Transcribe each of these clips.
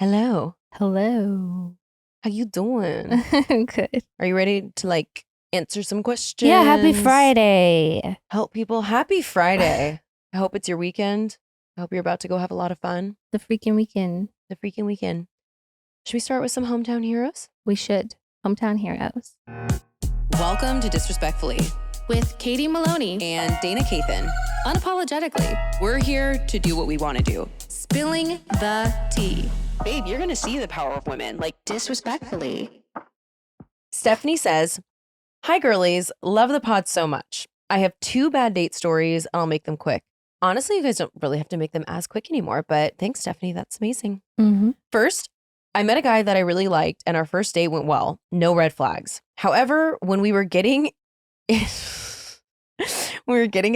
Hello. Hello. How you doing? Good. Are you ready to answer some questions? Yeah, happy Friday. Help people. Happy Friday. I hope it's your weekend. I hope you're about to go have a lot of fun. The freaking weekend. The freaking weekend. Should we start with some hometown heroes? We should. Hometown heroes. Welcome to Disrespectfully with Katie Maloney and Dana Cathan. Unapologetically, We're here to do what we want to do. spilling the tea. Babe, you're going to see the power of women. Disrespectfully. Stephanie says, "Hi girlies, love the pod so much. I have 2 bad date stories and I'll make them quick. Honestly, you guys don't really have to make them as quick anymore, but thanks, Stephanie. That's amazing. Mm-hmm. First, I met a guy that I really liked and our first date went well. No red flags. However, when we were getting it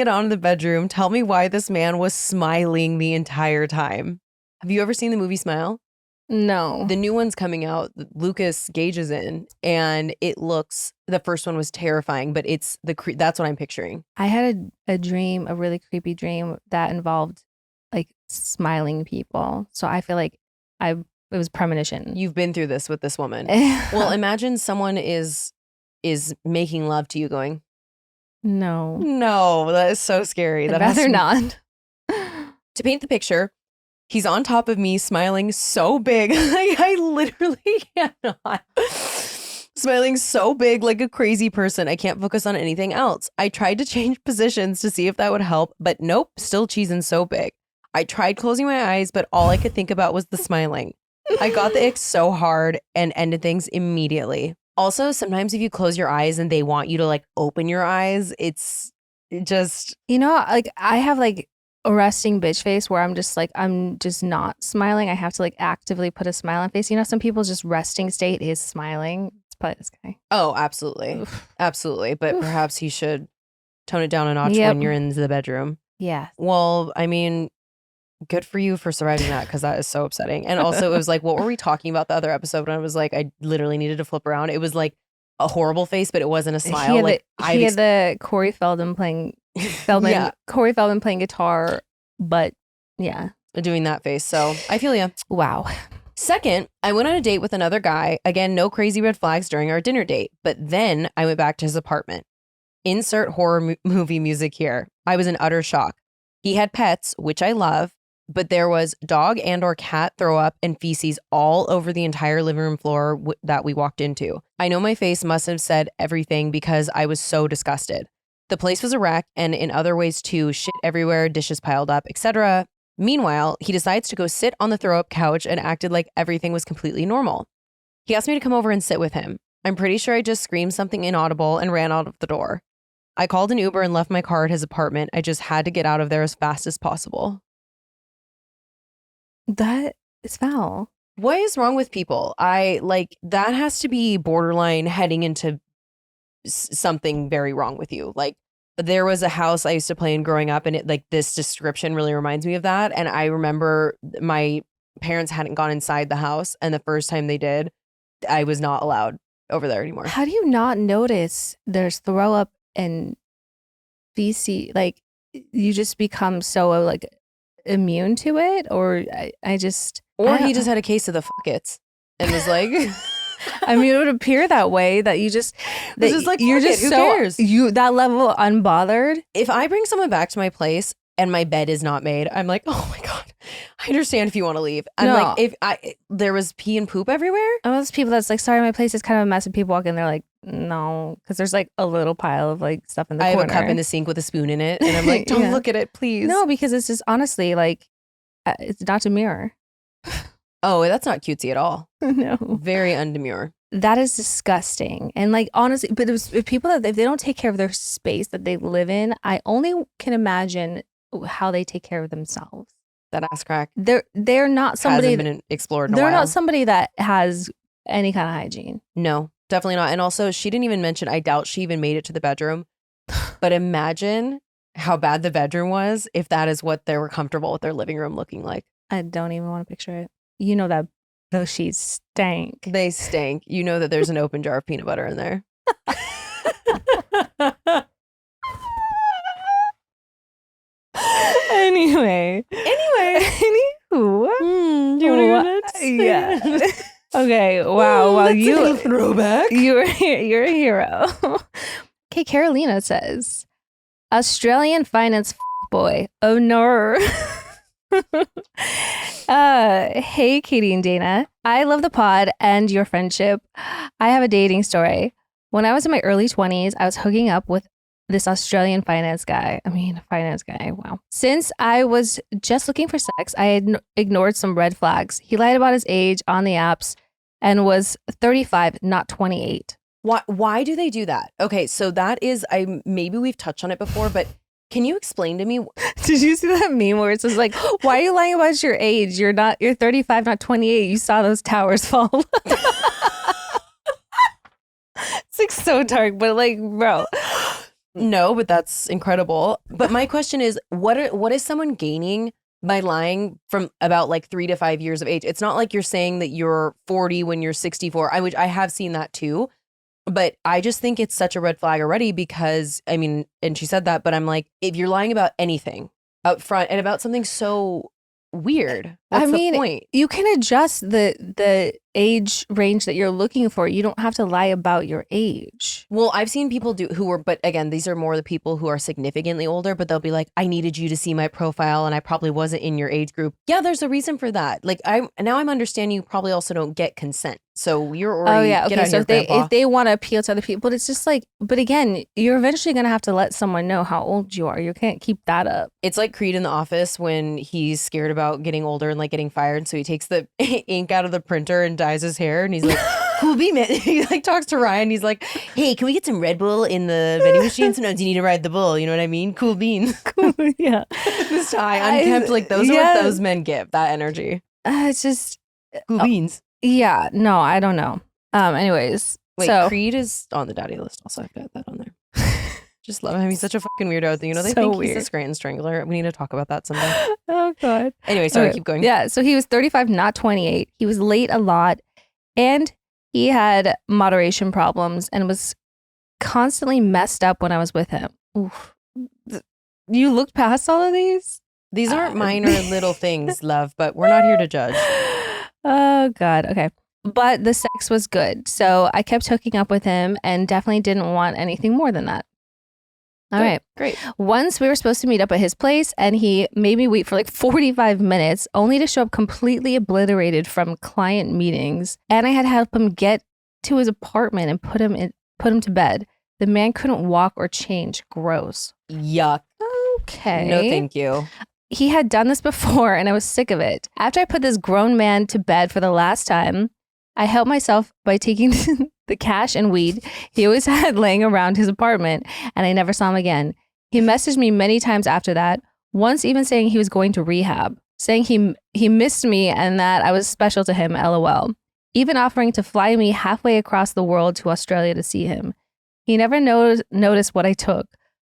on in the bedroom, tell me why this man was smiling the entire time. Have you ever seen the movie Smile? No. The new one's coming out. Lucas Gage is in, and the first one was terrifying, but that's what I'm picturing. I had a dream, a really creepy dream that involved like smiling people. So I feel like it was premonition. You've been through this with this woman. Well, imagine someone is making love to you going, no, that is so scary. I'd rather not. To paint the picture, he's on top of me smiling so big. I literally cannot. Smiling so big like a crazy person. I can't focus on anything else. I tried to change positions to see if that would help, but nope, still cheesing so big. I tried closing my eyes, but all I could think about was the smiling. I got the ick so hard and ended things immediately. Also, sometimes if you close your eyes and they want you to open your eyes, it just... I have a resting bitch face where I'm just not smiling. I have to actively put a smile on face. Some people's just resting state is smiling. It's probably this guy. Oh, absolutely. Oof. Absolutely. But Oof. perhaps he should tone it down a notch Yep. when you're in the bedroom. Yeah. Well, I mean, good for you for surviving that, because that is so upsetting. And also it was what were we talking about the other episode when I was I literally needed to flip around? It was a horrible face, but it wasn't a smile. He had the Corey Feldman playing Corey Feldman playing guitar, but yeah. Doing that face. So I feel ya. Wow. Second, I went on a date with another guy. Again, no crazy red flags during our dinner date. But then I went back to his apartment. Insert horror movie music here. I was in utter shock. He had pets, which I love, but there was dog and or cat throw up and feces all over the entire living room floor that we walked into. I know my face must have said everything because I was so disgusted. The place was a wreck, and in other ways too, shit everywhere, dishes piled up, etc. Meanwhile, he decides to go sit on the throw-up couch and acted like everything was completely normal. He asked me to come over and sit with him. I'm pretty sure I just screamed something inaudible and ran out of the door. I called an Uber and left my car at his apartment. I just had to get out of there as fast as possible. That is foul. What is wrong with people? That has to be borderline heading into something very wrong with you. There was a house I used to play in growing up, and this description really reminds me of that. And I remember my parents hadn't gone inside the house, and the first time they did, I was not allowed over there anymore. How do you not notice there's throw up and feces? You just become so immune to it, or he just had a case of the fuckets and was like, I mean, it would appear that way that you just you're just who cares? That level unbothered. If I bring someone back to my place and my bed is not made, I'm like, oh my God, I understand if you want to leave. I'm if there was pee and poop everywhere. And those people that's sorry, my place is kind of a mess, and people walk in, they're like, no, because there's a little pile of stuff in the corner. I have a cup in the sink with a spoon in it, and I'm like, don't look at it, please. No, because it's just honestly it's not a mirror. Oh, that's not cutesy at all. No. Very undemure. That is disgusting. And honestly, but if people if they don't take care of their space that they live in, I only can imagine how they take care of themselves. That ass crack. They're not somebody hasn't been explored in a they're while. not somebody that has any kind of hygiene. No, definitely not. And also, she didn't even mention, I doubt she even made it to the bedroom. But imagine how bad the bedroom was if that is what they were comfortable with their living room looking like. I don't even want to picture it. You know that those sheets stank. They stink. You know that there's an open jar of peanut butter in there. Anyway. Anywho. Do you want to go next? Yeah. Okay. Wow. Well, That's a throwback. you're a hero. Okay. Carolina says, Australian finance boy. Oh no. Hey, Katie and Dana. I love the pod and your friendship. I have a dating story. When I was in my early 20s, I was hooking up with this Australian finance guy. Wow. Since I was just looking for sex, I had ignored some red flags. He lied about his age on the apps and was 35, not 28. Why do they do that? Okay, so that is, maybe we've touched on it before, but can you explain to me? Did you see that meme where it says like, why are you lying about your age? You're 35, not 28. You saw those towers fall. It's like so dark, but like, bro. No, but that's incredible. But my question is, what is someone gaining by lying from about like 3 to 5 years of age? It's not like you're saying that you're 40 when you're 64. I have seen that too. But I just think it's such a red flag already because, I mean, and she said that, but I'm like, if you're lying about anything up front and about something so weird, what's the point? You can adjust the age range that you're looking for. You don't have to lie about your age. Well, I've seen people but again, these are more the people who are significantly older, but they'll be like, I needed you to see my profile and I probably wasn't in your age group. Yeah, there's a reason for that. Like I'm understanding you probably also don't get consent. So you're already okay. So if they want to appeal to other people, but it's just like, but again, you're eventually gonna have to let someone know how old you are. You can't keep that up. It's like Creed in The Office when he's scared about getting older and like getting fired, so he takes the ink out of the printer and dyes his hair, and he's like, "Cool bean man." He like talks to Ryan. He's like, "Hey, can we get some Red Bull in the vending machine? Sometimes you need to ride the bull. You know what I mean? Cool beans." Cool, yeah. This tie unkempt, like those are what those men give. That energy. It's just cool beans. Yeah. No, I don't know. Anyways, wait, so Creed is on the daddy list. Also, I have to add that on there. Just love him. He's such a fucking weirdo. You know, they so think weird. he's a Scranton Strangler. We need to talk about that someday. Oh, God. Anyway, sorry, keep going. Yeah, so he was 35, not 28. He was late a lot, and he had moderation problems and was constantly messed up when I was with him. Oof. You looked past all of these? These aren't minor little things, love, but we're not here to judge. Oh, God. Okay. But the sex was good. So I kept hooking up with him and definitely didn't want anything more than that. All right. Great. Once we were supposed to meet up at his place and he made me wait for like 45 minutes only to show up completely obliterated from client meetings. And I had to help him get to his apartment and put him to bed. The man couldn't walk or change. Gross. Yuck. Okay. No, thank you. He had done this before and I was sick of it. After I put this grown man to bed for the last time, I helped myself by taking the cash and weed he always had laying around his apartment, and I never saw him again. He messaged me many times after that, once even saying he was going to rehab, saying he missed me and that I was special to him, LOL. Even offering to fly me halfway across the world to Australia to see him. He never noticed what I took,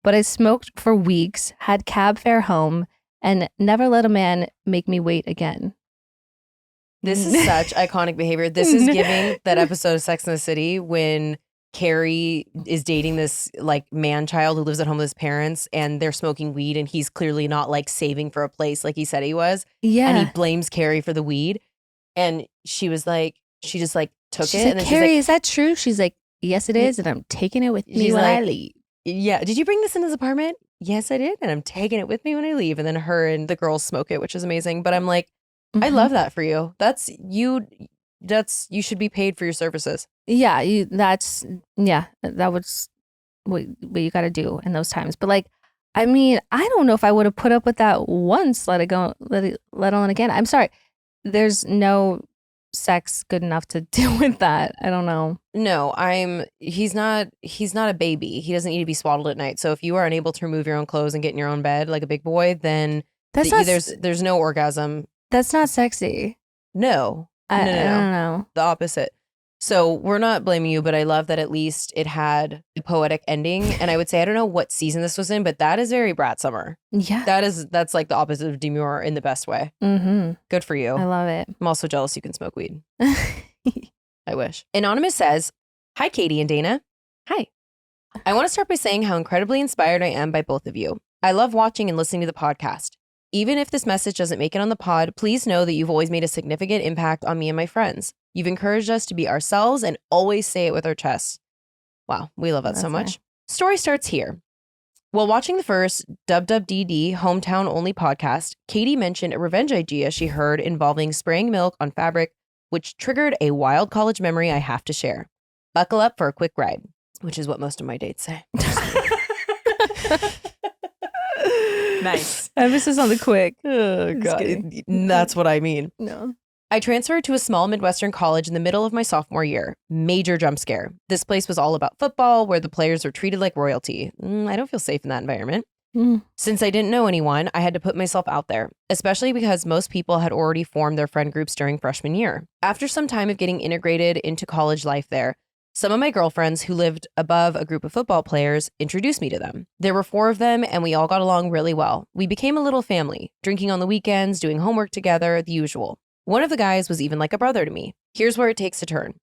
but I smoked for weeks, had cab fare home, and never let a man make me wait again. This is such iconic behavior. This is giving that episode of Sex and the City when Carrie is dating this like man child who lives at home with his parents and they're smoking weed and he's clearly not like saving for a place like he said he was. Yeah. And he blames Carrie for the weed. And she was like, she just like took she's it. Like, and then Carrie, she's like, is that true? She's like, yes, it is. And I'm taking it with me when I leave. Yeah. Did you bring this in his apartment? Yes, I did. And I'm taking it with me when I leave. And then her and the girls smoke it, which is amazing. But I'm like, I love that for you. You should be paid for your services. Yeah, that was what you got to do in those times. But like, I mean, I don't know if I would have put up with that once, let alone again. I'm sorry. There's no sex good enough to deal with that. I don't know. No, he's not a baby. He doesn't need to be swaddled at night. So if you are unable to remove your own clothes and get in your own bed like a big boy, then there's no orgasm. That's not sexy. No. I don't know. The opposite. So we're not blaming you, but I love that at least it had a poetic ending. And I would say, I don't know what season this was in, but that is very Brat Summer. Yeah. That's like the opposite of demure in the best way. Mm-hmm. Good for you. I love it. I'm also jealous you can smoke weed. I wish. Anonymous says, hi, Katie and Dana. Hi. I want to start by saying how incredibly inspired I am by both of you. I love watching and listening to the podcast. Even if this message doesn't make it on the pod, please know that you've always made a significant impact on me and my friends. You've encouraged us to be ourselves and always say it with our chests. Wow, we love that so much. Story starts here. While watching the first WWDD Hometown Only podcast, Katie mentioned a revenge idea she heard involving spraying milk on fabric, which triggered a wild college memory I have to share. Buckle up for a quick ride, which is what most of my dates say. Nice. Emphasis on the quick. Oh, God. That's what I mean. No. I transferred to a small Midwestern college in the middle of my sophomore year. Major jump scare. This place was all about football, where the players were treated like royalty. I don't feel safe in that environment. Since I didn't know anyone, I had to put myself out there, especially because most people had already formed their friend groups during freshman year. After some time of getting integrated into college life there, some of my girlfriends who lived above a group of football players introduced me to them. There were 4 of them, and we all got along really well. We became a little family, drinking on the weekends, doing homework together, the usual. One of the guys was even like a brother to me. Here's where it takes a turn.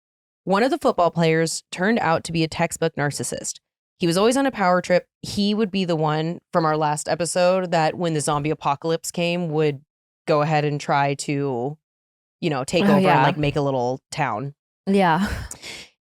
One of the football players turned out to be a textbook narcissist. He was always on a power trip. He would be the one from our last episode that when the zombie apocalypse came would go ahead and try to, take over and like make a little town. Yeah.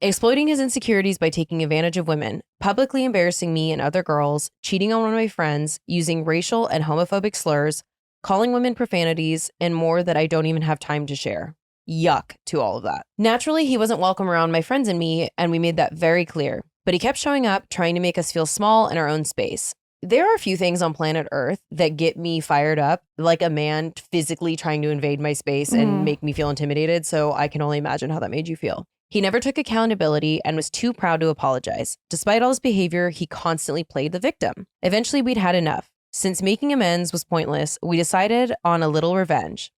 Exploiting his insecurities by taking advantage of women, publicly embarrassing me and other girls, cheating on one of my friends, using racial and homophobic slurs, calling women profanities, and more that I don't even have time to share. Yuck to all of that. Naturally, he wasn't welcome around my friends and me, and we made that very clear. But he kept showing up, trying to make us feel small in our own space. There are a few things on planet Earth that get me fired up, like a man physically trying to invade my space and make me feel intimidated, so I can only imagine how that made you feel. He never took accountability and was too proud to apologize. Despite all his behavior, he constantly played the victim. Eventually, we'd had enough. Since making amends was pointless, we decided on a little revenge.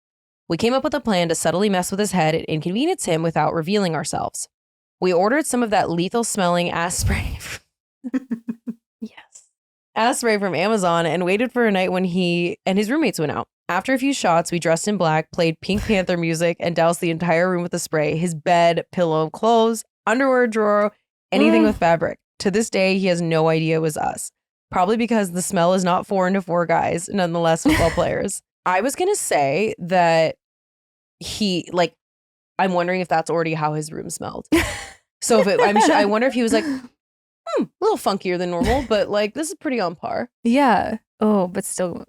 We came up with a plan to subtly mess with his head and inconvenience him without revealing ourselves. We ordered some of that lethal smelling ass spray. Yes. Ass spray from Amazon and waited for a night when he and his roommates went out. After a few shots, we dressed in black, played Pink Panther music, and doused the entire room with the spray. His bed, pillow, clothes, underwear drawer, anything with fabric. To this day, he has no idea it was us. Probably because the smell is not foreign to 4 guys, nonetheless football players. I was going to say that I'm wondering if that's already how his room smelled. So I wonder if he was like, a little funkier than normal, but like this is pretty on par. Yeah. Oh, but still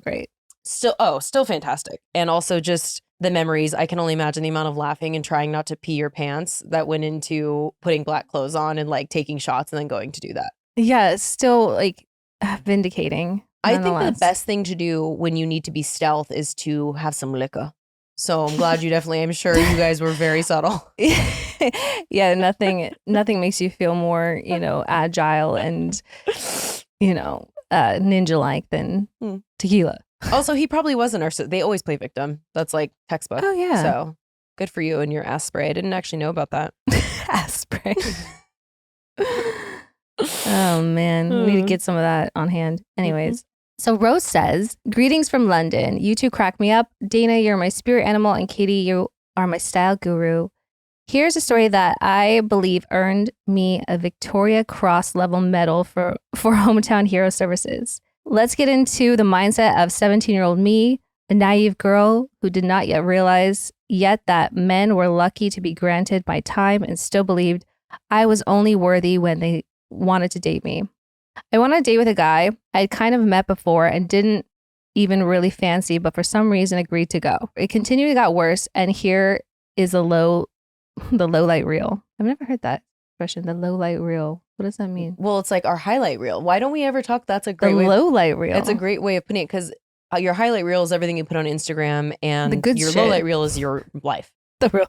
great. Still fantastic. And also just the memories. I can only imagine the amount of laughing and trying not to pee your pants that went into putting black clothes on and like taking shots and then going to do that. Yeah, it's still like vindicating. I think the best thing to do when you need to be stealth is to have some liquor. So I'm glad I'm sure you guys were very subtle. Yeah, nothing makes you feel more, agile and, ninja-like than tequila. Also, he probably was a narcissist. They always play victim. That's like textbook. Oh, yeah. So good for you and your ass spray. I didn't actually know about that. Ass spray. Oh, man. We need to get some of that on hand. Anyways. So Rose says, greetings from London. You two crack me up. Dana, you're my spirit animal. And Katie, you are my style guru. Here's a story that I believe earned me a Victoria Cross level medal for Heauxmetown Hero Services. Let's get into the mindset of 17-year-old me, a naive girl who did not yet realize that men were lucky to be granted my time and still believed I was only worthy when they wanted to date me. I went on a date with a guy I'd kind of met before and didn't even really fancy, but for some reason agreed to go. It continually got worse, and here is the low light reel. I've never heard that expression, the low light reel. What does that mean? Well, it's like our highlight reel. Why don't we ever talk? That's a great low light reel. It's a great way of putting it because your highlight reel is everything you put on Instagram, and your shit. low light reel is your life. The real.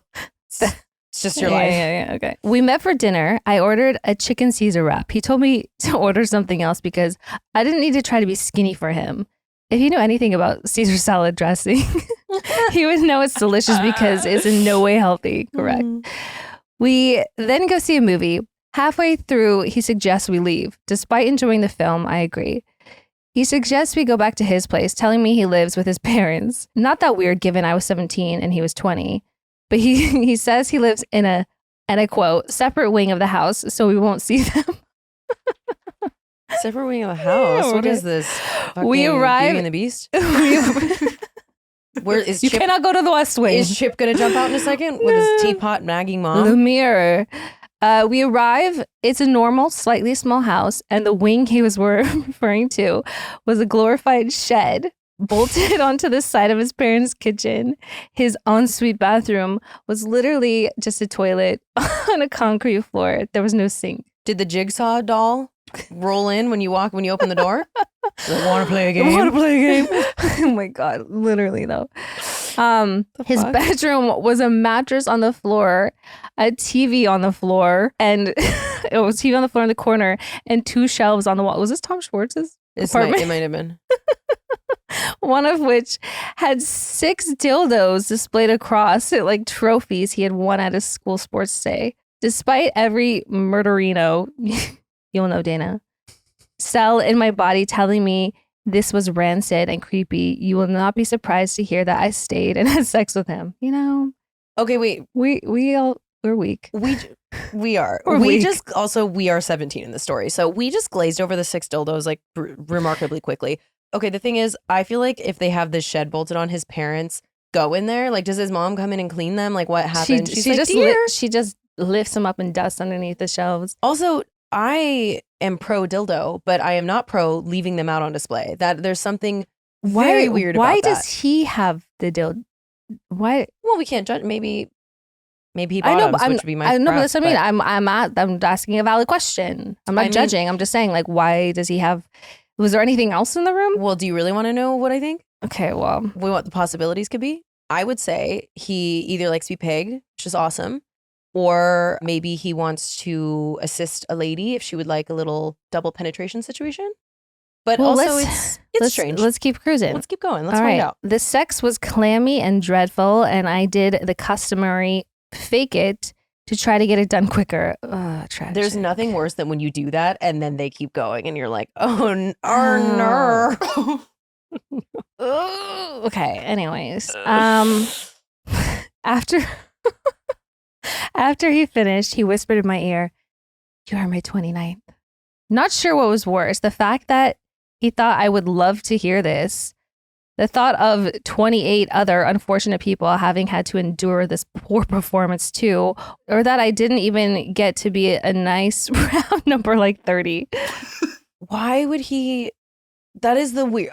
It's just your life. Yeah. Okay. We met for dinner. I ordered a chicken Caesar wrap. He told me to order something else because I didn't need to try to be skinny for him. If you know anything about Caesar salad dressing, he would know it's delicious because it's in no way healthy. Correct. We then go see a movie. Halfway through, he suggests we leave. Despite enjoying the film, I agree. He suggests we go back to his place, telling me he lives with his parents. Not that weird given I was 17 and he was 20. But he says he lives in and I quote, separate wing of the house, so we won't see them. Separate wing of the house. What is this? We Fucking arrive- Beauty and the Beast. We- Where is you Chip? cannot go to the West Wing. Is Chip gonna jump out in a second with his teapot nagging mom? Lumiere. We arrive. It's a normal, slightly small house, and the wing he was referring to was a glorified shed bolted onto the side of his parents' kitchen. His ensuite bathroom was literally just a toilet on a concrete floor. There was no sink. Did the jigsaw doll roll in when you open the door? Want to play a game? Want to play a game? Oh my god, literally though. His bedroom was a mattress on the floor, a TV on the floor, and it was TV on the floor in the corner, and 2 shelves on the wall. Was this Tom Schwartz's apartment? It might have been. One of which had 6 dildos displayed across it like trophies he had won at his school sports day. Despite every murderino, you'll know Dana, cell in my body telling me this was rancid and creepy, you will not be surprised to hear that I stayed and had sex with him. You know, Okay, wait. we're weak. We are. We're we weak. just also we are 17 in the story, so we just glazed over the 6 dildos like remarkably quickly. Okay, the thing is, I feel like if they have this shed bolted on, his parents go in there. Like, does his mom come in and clean them? Like, what happened? She's like, "Dear." She just lifts him up and dust underneath the shelves. Also, I am pro dildo, but I am not pro leaving them out on display. That there's something very weird Why about does that. he have the dildo? Why? Well, we can't judge. Maybe he I know, bottoms, but which would be my I know, but preference, that's what I mean. I'm asking a valid question. I'm not I mean- judging. I'm just saying, like, why does he have? Was there anything else in the room? Well, do you really want to know what I think? Okay, well, What the possibilities could be? I would say he either likes to be pegged, which is awesome, or maybe he wants to assist a lady if she would like a little double penetration situation. But well, also, it's strange. Let's keep cruising. Let's keep going. Let's All find right. out. The sex was clammy and dreadful, and I did the customary fake it to try to get it done quicker. Tragic. There's nothing worse than when you do that and then they keep going and you're like, oh, no. Okay. Anyways, after after he finished, he whispered in my ear, "You are my 29th." Not sure what was worse, the fact that he thought I would love to hear this, the thought of 28 other unfortunate people having had to endure this poor performance too, or that I didn't even get to be a nice round number like 30. Why would he? That is the weird.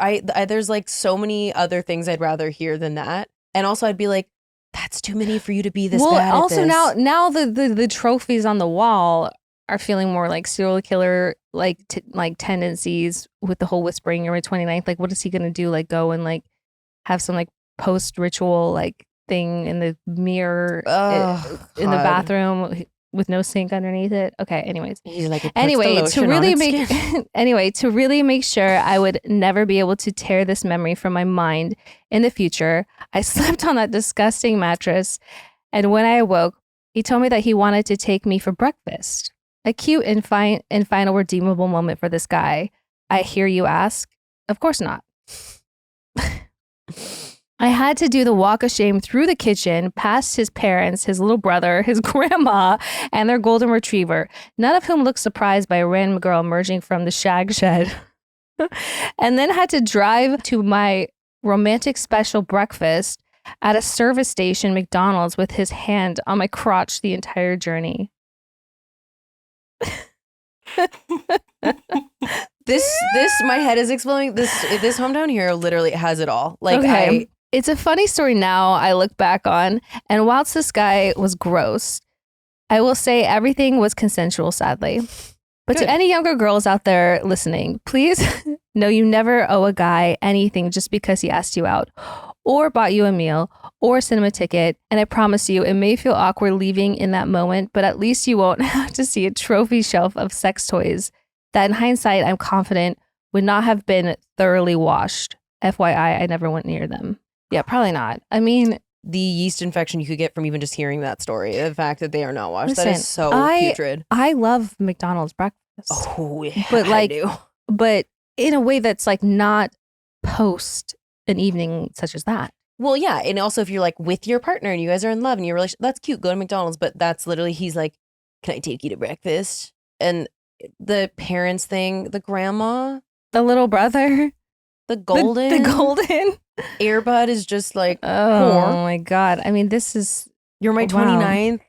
There's like so many other things I'd rather hear than that. And also I'd be like, that's too many for you to be this Well, bad also at this. now the trophies on the wall are feeling more like serial killer like tendencies with the whole whispering you're my 29th. Like, what is he gonna do? Like, go and like have some like post ritual like thing in the mirror in the God. bathroom with no sink underneath it. Okay. Anyways. He's like, it puts the Anyway, to lotion on really its make skin. to really make sure I would never be able to tear this memory from my mind in the future, I slept on that disgusting mattress, and when I awoke, he told me that he wanted to take me for breakfast. A cute and final redeemable moment for this guy. I hear you ask. Of course not. I had to do the walk of shame through the kitchen, past his parents, his little brother, his grandma, and their golden retriever, none of whom looked surprised by a random girl emerging from the shag shed. And then had to drive to my romantic special breakfast at a service station, McDonald's, with his hand on my crotch the entire journey. This my head is exploding. This Hometown Hero literally has it all. Like Okay. It's a funny story now I look back on, and whilst this guy was gross, I will say everything was consensual, sadly. But Good. to any younger girls out there listening, please know you never owe a guy anything just because he asked you out or bought you a meal or a cinema ticket. And I promise you, it may feel awkward leaving in that moment, but at least you won't have to see a trophy shelf of sex toys that in hindsight, I'm confident would not have been thoroughly washed. FYI, I never went near them. Yeah, probably not. I mean, the yeast infection you could get from even just hearing that story. The fact that they are not washed. that Listen, is so putrid. I love McDonald's breakfast. Oh, yeah. But, like, I do. But in a way that's like not post an evening such as that. Well, yeah. And also if you're like with your partner and you guys are in love and you're really, that's cute. Go to McDonald's. But that's literally, he's like, can I take you to breakfast? And the parents thing, the grandma, The little brother. the golden, The golden. Airbud is just like, Oh my God. I mean, this is you're my Wow. 29th.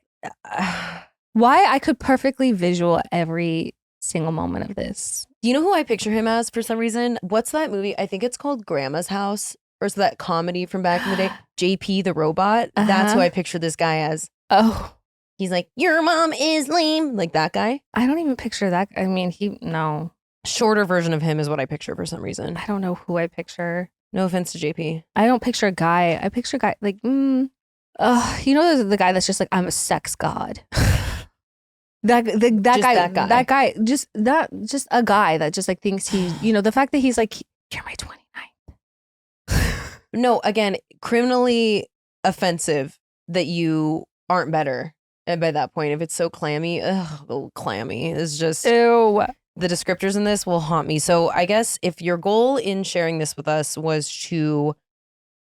why I could perfectly visual every single moment of this. Do you know who I picture him as for some reason? What's that movie? I think it's called Grandma's House, or is that comedy from back in the day? JP the Robot. That's who Uh-huh. I picture this guy as. Oh, He's like, your mom is lame. Like that guy. I don't even picture that. I mean, no. Shorter version of him is what I picture for some reason. I don't know who I picture. No offense to JP. I don't picture a guy. I picture a guy like, you know, the guy that's just like, I'm a sex god. That guy, just a guy that just like thinks he, you know, the fact that he's like, you're my 29th. No, again, criminally offensive that you aren't better. And by that point, if it's so clammy, clammy is just Ew. the descriptors in this will haunt me. So I guess if your goal in sharing this with us was to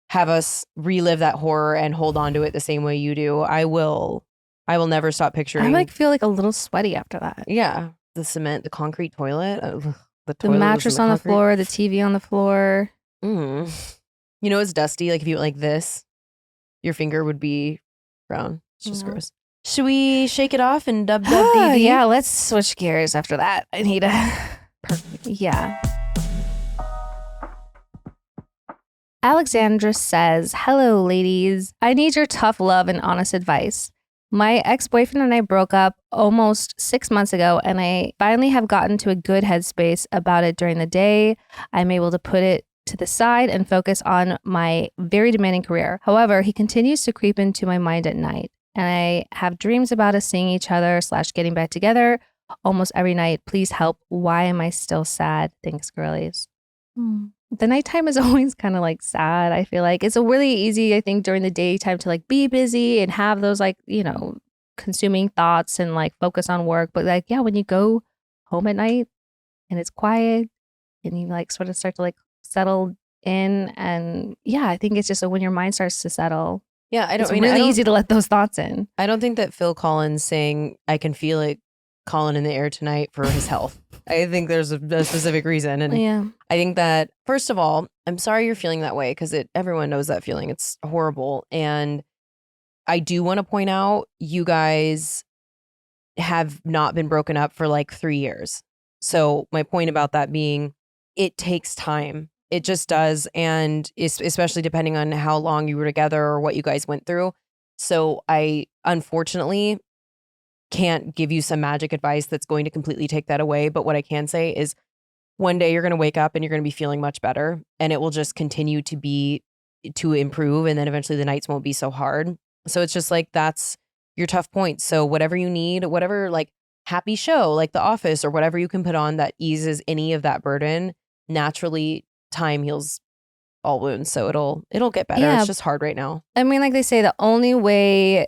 have us relive that horror and hold on to it the same way you do, I will never stop picturing. I like feel like a little sweaty after that. Yeah, the cement, the concrete toilet, the The mattress on the floor, the TV on the floor. You know, it's dusty. Like if you went like this, your finger would be brown. It's just gross. Should we shake it off and WWDD? Yeah, let's switch gears after that. I need a perfect. Yeah. Alexandra says, hello, ladies. I need your tough love and honest advice. My ex-boyfriend and I broke up almost 6 months ago, and I finally have gotten to a good headspace about it during the day. I'm able to put it to the side and focus on my very demanding career. However, he continues to creep into my mind at night, and I have dreams about us seeing each other / getting back together almost every night. Please help. Why am I still sad? Thanks, girlies. The nighttime is always kind of like sad. I feel like it's a really easy, I think, during the daytime to like be busy and have those like, you know, consuming thoughts and like focus on work. But like, yeah, when you go home at night and it's quiet and you like sort of start to like settle in, and yeah, I think it's just when your mind starts to settle. Yeah, It's really easy to let those thoughts in. I don't think that Phil Collins saying "I can feel it calling in the air tonight" for his health. I think there's a specific reason, and Yeah. I think that first of all, I'm sorry you're feeling that way because everyone knows that feeling. It's horrible, and I do want to point out you guys have not been broken up for like 3 years. So my point about that being, it takes time. It just does, and especially depending on how long you were together or what you guys went through. So I unfortunately can't give you some magic advice that's going to completely take that away. But what I can say is one day you're going to wake up and you're going to be feeling much better, and it will just continue to improve. And then eventually the nights won't be so hard. So it's just like, that's your tough point. So whatever you need, whatever like happy show, like The Office or whatever you can put on that eases any of that burden, naturally time heals all wounds. So it'll get better. Yeah. It's just hard right now. I mean, like they say, the only way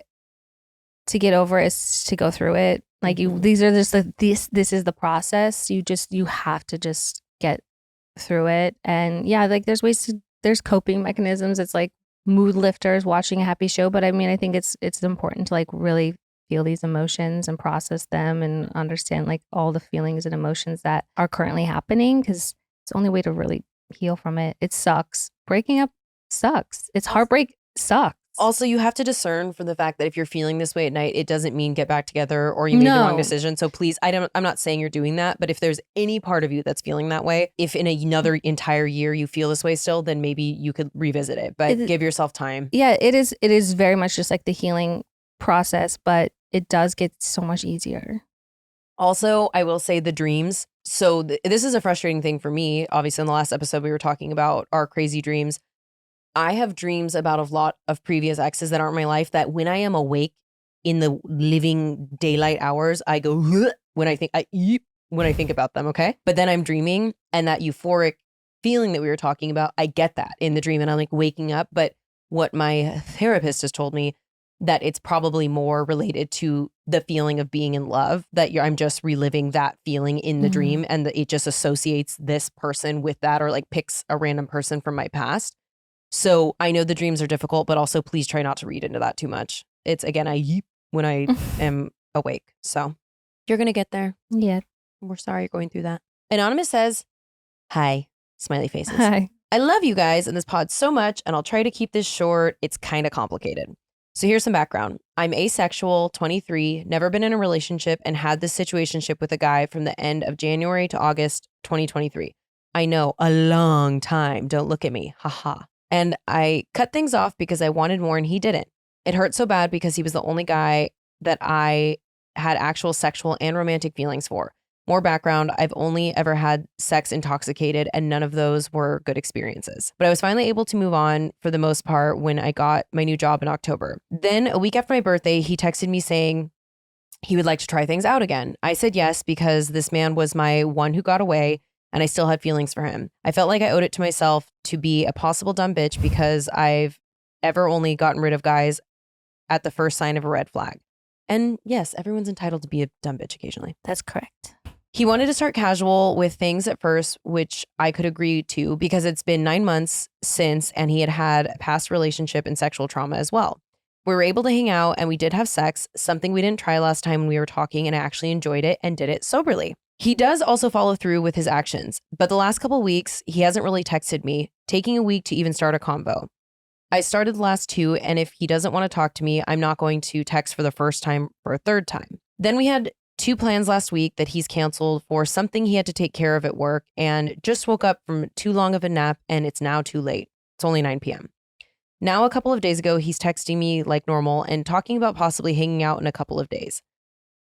to get over it is to go through it. Like these are just this is the process. You have to just get through it. And yeah, like there's coping mechanisms. It's like mood lifters, watching a happy show. But I mean, I think it's important to like really feel these emotions and process them and understand like all the feelings and emotions that are currently happening, because it's the only way to really heal from it. It sucks. Breaking up sucks. It's heartbreak sucks. Also, you have to discern from the fact that if you're feeling this way at night, it doesn't mean get back together or you made the wrong decision. So please, I'm not saying you're doing that, but if there's any part of you that's feeling that way, if in another entire year you feel this way still, then maybe you could revisit it, but give yourself time. Yeah, it is very much just like the healing process, but it does get so much easier. Also, I will say the dreams. So this is a frustrating thing for me. Obviously, in the last episode, we were talking about our crazy dreams. I have dreams about a lot of previous exes that aren't my life, that when I am awake in the living daylight hours, I go when I think about them, okay? But then I'm dreaming, and that euphoric feeling that we were talking about, I get that in the dream and I'm like waking up. But what my therapist has told me, that it's probably more related to the feeling of being in love, that I'm just reliving that feeling in the dream, and that it just associates this person with that, or like picks a random person from my past. So I know the dreams are difficult, but also please try not to read into that too much. It's again, I yeep when I am awake. So you're going to get there. Yeah. We're sorry you're going through that. Anonymous says, hi, smiley faces. Hi. I love you guys and this pod so much, and I'll try to keep this short. It's kind of complicated. So here's some background. I'm asexual, 23, never been in a relationship, and had this situationship with a guy from the end of January to August 2023. I know, a long time. Don't look at me. Haha. And I cut things off because I wanted more and he didn't. It hurt so bad because he was the only guy that I had actual sexual and romantic feelings for. More background, I've only ever had sex intoxicated, and none of those were good experiences. But I was finally able to move on for the most part when I got my new job in October. Then a week after my birthday, he texted me saying he would like to try things out again. I said yes because this man was my one who got away, and I still had feelings for him. I felt like I owed it to myself to be a possible dumb bitch because I've ever only gotten rid of guys at the first sign of a red flag. And yes, everyone's entitled to be a dumb bitch occasionally. That's correct. He wanted to start casual with things at first, which I could agree to because it's been 9 months since, and he had a past relationship and sexual trauma as well. We were able to hang out and we did have sex, something we didn't try last time when we were talking, and I actually enjoyed it and did it soberly. He does also follow through with his actions, but the last couple weeks, he hasn't really texted me, taking a week to even start a convo. I started the last 2, and if he doesn't want to talk to me, I'm not going to text for the first time for a third time. Then we had 2 plans last week that he's canceled for something he had to take care of at work, and just woke up from too long of a nap, and it's now too late. It's only 9 p.m. Now, a couple of days ago, he's texting me like normal and talking about possibly hanging out in a couple of days.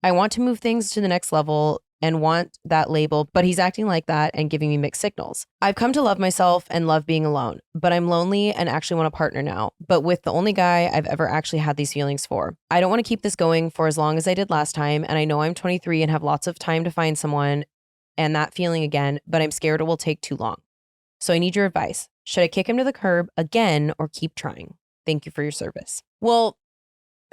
I want to move things to the next level and want that label, but he's acting like that and giving me mixed signals. I've come to love myself and love being alone, but I'm lonely and actually want a partner now, but with the only guy I've ever actually had these feelings for. I don't want to keep this going for as long as I did last time, and I know I'm 23 and have lots of time to find someone and that feeling again, but I'm scared it will take too long. So I need your advice. Should I kick him to the curb again or keep trying? Thank you for your service. Well,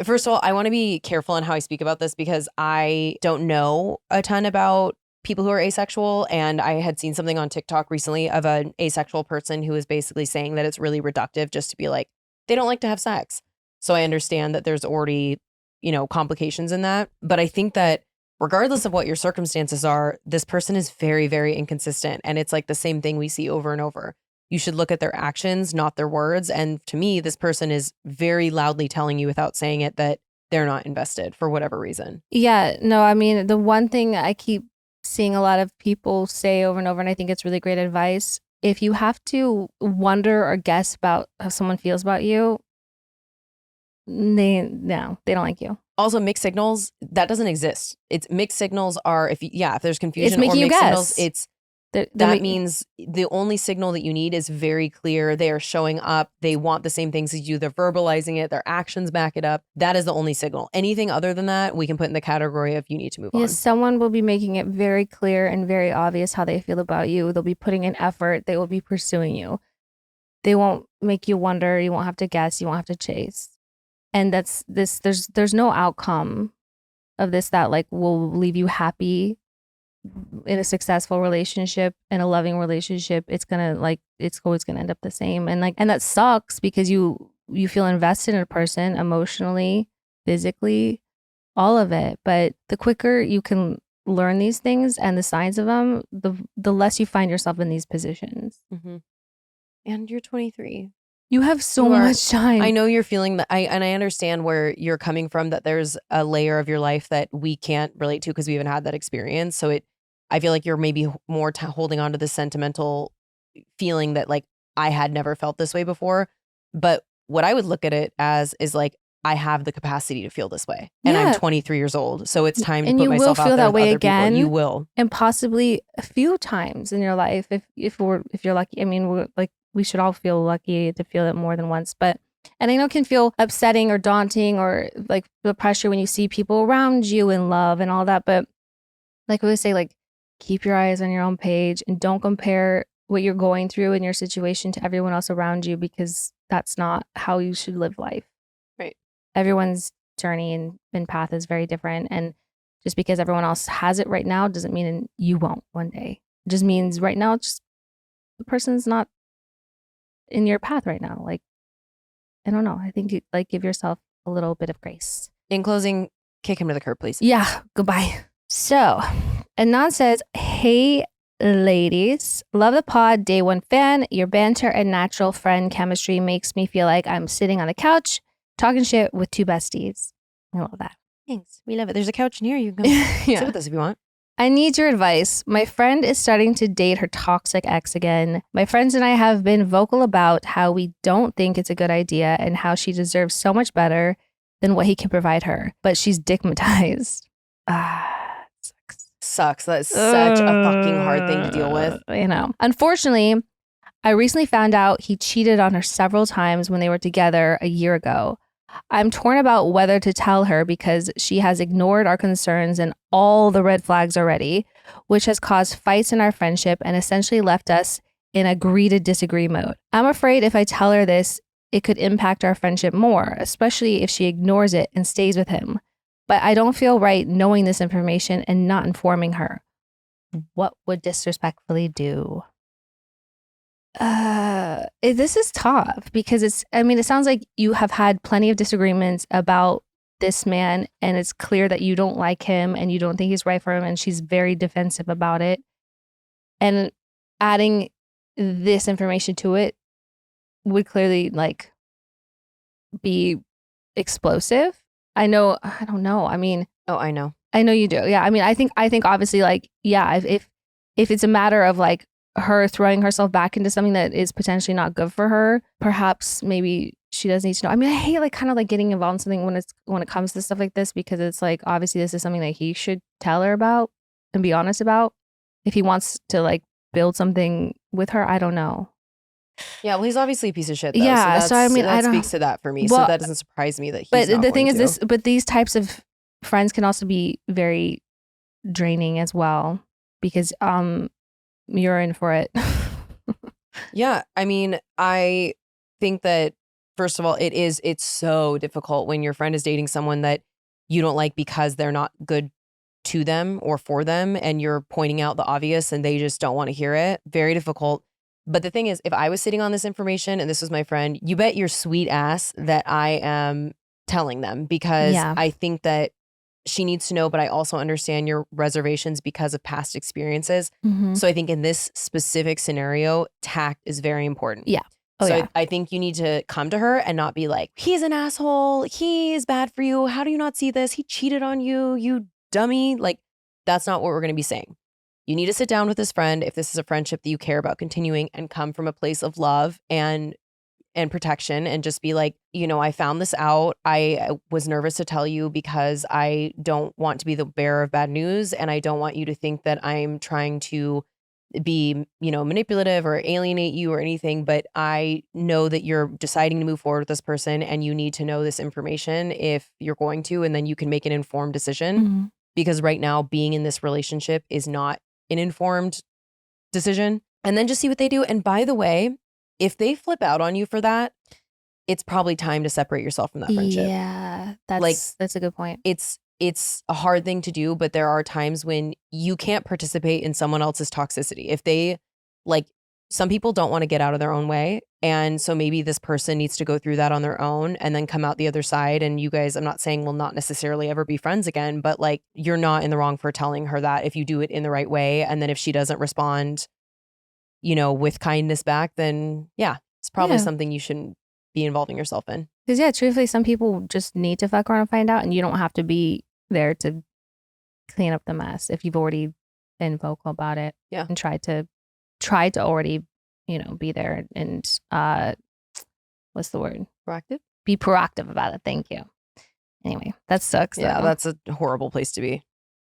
first of all, I want to be careful on how I speak about this because I don't know a ton about people who are asexual. And I had seen something on TikTok recently of an asexual person who was basically saying that it's really reductive just to be like, they don't like to have sex. So I understand that there's already, complications in that. But I think that regardless of what your circumstances are, this person is very, very inconsistent. And it's like the same thing we see over and over. You should look at their actions, not their words. And to me, this person is very loudly telling you without saying it that they're not invested for whatever reason. Yeah, no, I mean, the one thing I keep seeing a lot of people say over and over, and I think it's really great advice, if you have to wonder or guess about how someone feels about you, they don't like you. Also, mixed signals, that doesn't exist. It's mixed signals are, if there's confusion It's making or you mixed guess. signals, that means the only signal that you need is very clear. They are showing up. They want the same things as you. They're verbalizing it. Their actions back it up. That is the only signal. Anything other than that, we can put in the category of you need to move on. Yes, someone will be making it very clear and very obvious how they feel about you. They'll be putting in effort. They will be pursuing you. They won't make you wonder. You won't have to guess. You won't have to chase. And that's this. There's no outcome of this that like will leave you happy in a successful relationship, in a loving relationship. It's always gonna end up the same, and that sucks because you feel invested in a person emotionally, physically, all of it. But the quicker you can learn these things and the signs of them, the less you find yourself in these positions. Mm-hmm. And you're 23. You have so much time. I know you're feeling that. I understand where you're coming from, that there's a layer of your life that we can't relate to because we haven't had that experience. So I feel like you're maybe more holding on to this sentimental feeling that like I had never felt this way before. But what I would look at it as is like, I have the capacity to feel this way, and I'm 23 years old. So it's time to put myself out there. And you will feel that way again. You will, and possibly a few times in your life if you're lucky. I mean, we should all feel lucky to feel it more than once. And I know it can feel upsetting or daunting or like the pressure when you see people around you in love and all that. But like we would say, like, keep your eyes on your own page and don't compare what you're going through in your situation to everyone else around you, because that's not how you should live life. Right. Everyone's journey and path is very different. And just because everyone else has it right now doesn't mean you won't one day. It just means right now, just the person's not in your path right now. Like, I don't know. I think you give yourself a little bit of grace. In closing, kick him to the curb, please. Yeah. Goodbye. So Anon says, hey, ladies, love the pod, day one fan. Your banter and natural friend chemistry makes me feel like I'm sitting on the couch talking shit with two besties. I love that. Thanks. We love it. There's a couch in here. You can come sit with us if you want. I need your advice. My friend is starting to date her toxic ex again. My friends and I have been vocal about how we don't think it's a good idea and how she deserves so much better than what he can provide her. But she's dickmatized. Sucks. That's such a fucking hard thing to deal with. Unfortunately, I recently found out he cheated on her several times when they were together a year ago. I'm torn about whether to tell her because she has ignored our concerns and all the red flags already, which has caused fights in our friendship and essentially left us in agree to disagree mode. I'm afraid if I tell her this, it could impact our friendship more, especially if she ignores it and stays with him. But I don't feel right knowing this information and not informing her. What would disrespectfully do? This is tough because it sounds like you have had plenty of disagreements about this man and it's clear that you don't like him and you don't think he's right for him and she's very defensive about it. And adding this information to it would clearly be explosive. I don't know. I know. I know you do. Yeah. I think obviously if it's a matter of her throwing herself back into something that is potentially not good for her, perhaps maybe she does need to know. I hate getting involved in something when it comes to stuff like this because it's obviously this is something that he should tell her about and be honest about if he wants to build something with her. I don't know. Yeah, well, he's obviously a piece of shit, though. Yeah, that speaks to that for me. Well, so that doesn't surprise me that he's But not the thing going is, to. but these types of friends can also be very draining as well because you're in for it. Yeah, I think that first of all, it's so difficult when your friend is dating someone that you don't like because they're not good to them or for them, and you're pointing out the obvious and they just don't want to hear it. Very difficult. But the thing is, if I was sitting on this information and this was my friend, you bet your sweet ass that I am telling them because I think that she needs to know, but I also understand your reservations because of past experiences. Mm-hmm. So I think in this specific scenario, tact is very important. Yeah. I think you need to come to her and not be like, he's an asshole. He is bad for you. How do you not see this? He cheated on you, you dummy. That's not what we're going to be saying. You need to sit down with this friend if this is a friendship that you care about continuing and come from a place of love and protection and just be like, I found this out. I was nervous to tell you because I don't want to be the bearer of bad news. And I don't want you to think that I'm trying to be, manipulative or alienate you or anything. But I know that you're deciding to move forward with this person and you need to know this information if you're going to, and then you can make an informed decision. Mm-hmm. Because right now being in this relationship is not an informed decision. And then just see what they do. And by the way, if they flip out on you for that, it's probably time to separate yourself from that friendship. Yeah, that's a good point. It's a hard thing to do, but there are times when you can't participate in someone else's toxicity. If they some people don't want to get out of their own way. And so maybe this person needs to go through that on their own and then come out the other side. And you guys, I'm not saying will not necessarily ever be friends again, but you're not in the wrong for telling her that if you do it in the right way. And then if she doesn't respond, with kindness back, then it's probably something you shouldn't be involving yourself in. Because truthfully, some people just need to fuck around and find out, and you don't have to be there to clean up the mess if you've already been vocal about it. Yeah. And tried to already, be there and what's the word? Proactive? Be proactive about it. Thank you. Anyway, that sucks. Yeah, though. that's a horrible place to be.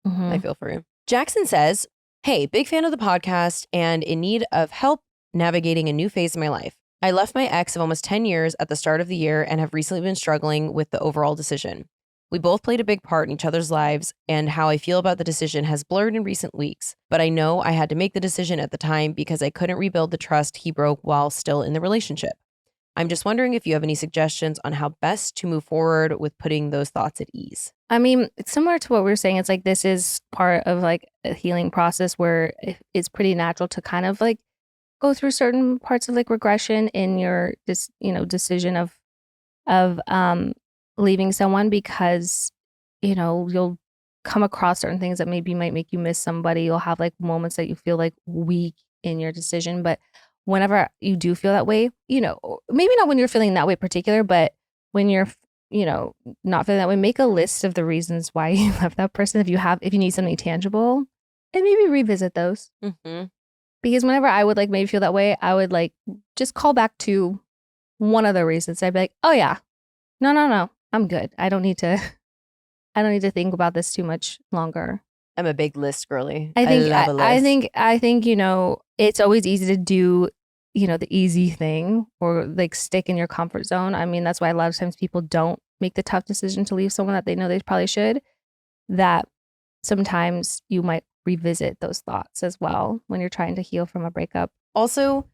Mm-hmm. I feel for you. Jackson says, hey, big fan of the podcast and in need of help navigating a new phase in my life. I left my ex of almost 10 years at the start of the year and have recently been struggling with the overall decision. We both played a big part in each other's lives, and how I feel about the decision has blurred in recent weeks. But I know I had to make the decision at the time because I couldn't rebuild the trust he broke while still in the relationship. I'm just wondering if you have any suggestions on how best to move forward with putting those thoughts at ease. It's similar to what we were saying. It's this is part of a healing process where it's pretty natural to kind of go through certain parts of regression in your decision of leaving someone because you'll come across certain things that maybe might make you miss somebody. You'll have like moments that you feel like weak in your decision. But whenever you do feel that way, you know, maybe not when you're feeling that way particular, but when you're, you know, not feeling that way, make a list of the reasons why you left that person. If you need something tangible, and maybe revisit those. Mm-hmm. Because whenever I would like maybe feel that way, I would like just call back to one of the reasons. I'd be like, oh yeah, no, I'm good. I don't need to think about this too much longer. I'm a big list girly. I love a list. I think, you know, it's always easy to do, you know, the easy thing or like stick in your comfort zone. I mean, that's why a lot of times people don't make the tough decision to leave someone that they know they probably should. That sometimes you might revisit those thoughts as well when you're trying to heal from a breakup. Also,